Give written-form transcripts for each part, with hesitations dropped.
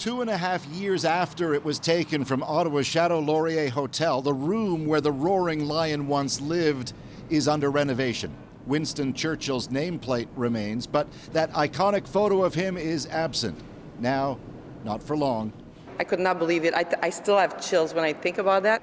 2.5 years after it was taken from Ottawa's Château Laurier Hotel, the room where the roaring lion once lived is under renovation. Winston Churchill's nameplate remains, but that iconic photo of him is absent. Now, not for long. I could not believe it. I still have chills when I think about that.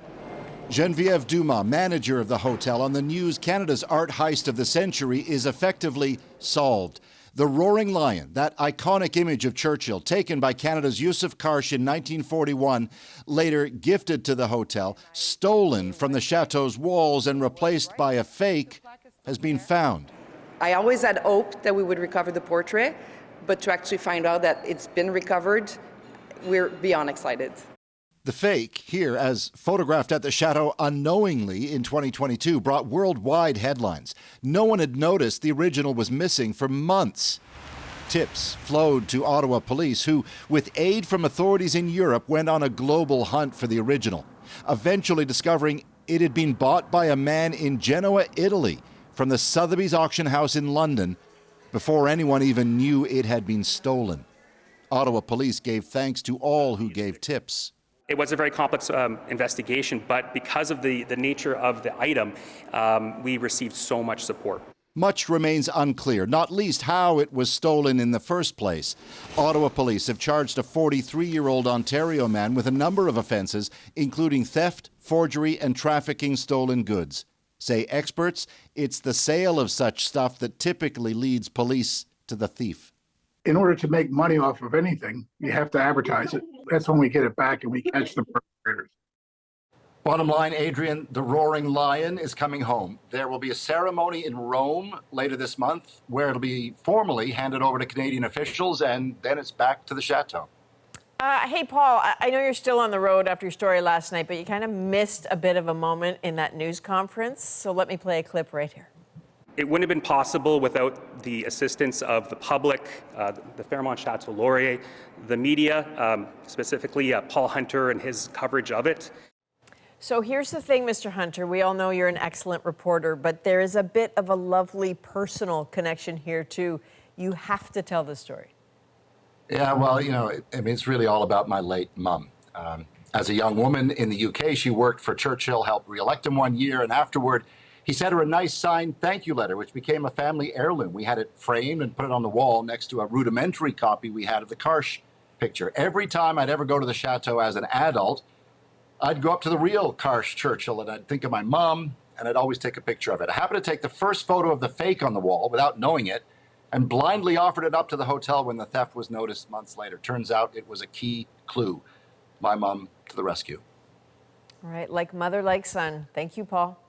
Geneviève Dumas, manager of the hotel, on the news Canada's art heist of the century is effectively solved. The roaring lion, that iconic image of Churchill, taken by Canada's Yousuf Karsh in 1941, later gifted to the hotel, stolen from the Château's walls and replaced by a fake, has been found. I always had hoped that we would recover the portrait, but to actually find out that it's been recovered, we're beyond excited. The fake, here as photographed at the Château unknowingly in 2022, brought worldwide headlines. No one had noticed the original was missing for months. Tips flowed to Ottawa police, who, with aid from authorities in Europe, went on a global hunt for the original, eventually discovering it had been bought by a man in Genoa, Italy, from the Sotheby's auction house in London, before anyone even knew it had been stolen. Ottawa police gave thanks to all who gave tips. It was a very complex investigation, but because of the nature of the item, we received so much support. Much remains unclear, not least how it was stolen in the first place. Ottawa police have charged a 43-year-old Ontario man with a number of offences, including theft, forgery, and trafficking stolen goods. Say experts, it's the sale of such stuff that typically leads police to the thief. In order to make money off of anything, you have to advertise it. That's when we get it back and we catch the perpetrators. Bottom line, Adrienne, the roaring lion is coming home. There will be a ceremony in Rome later this month where it'll be formally handed over to Canadian officials, and then it's back to the Château. Hey, Paul, I know you're still on the road after your story last night, but you kind of missed a bit of a moment in that news conference. So let me play a clip right here. It wouldn't have been possible without the assistance of the public, the Fairmont Château Laurier, the media, specifically Paul Hunter and his coverage of it. So here's the thing, Mr. Hunter. We all know you're an excellent reporter, but there is a bit of a lovely personal connection here, too. You have to tell the story. Yeah, well, it's really all about my late mum. As a young woman in the UK, she worked for Churchill, helped re-elect him one year, and afterward, he sent her a nice signed thank you letter, which became a family heirloom. We had it framed and put it on the wall next to a rudimentary copy we had of the Karsh picture. Every time I'd ever go to the Château as an adult, I'd go up to the real Karsh Churchill and I'd think of my mom and I'd always take a picture of it. I happened to take the first photo of the fake on the wall without knowing it and blindly offered it up to the hotel when the theft was noticed months later. Turns out it was a key clue. My mom to the rescue. All right, like mother, like son. Thank you, Paul.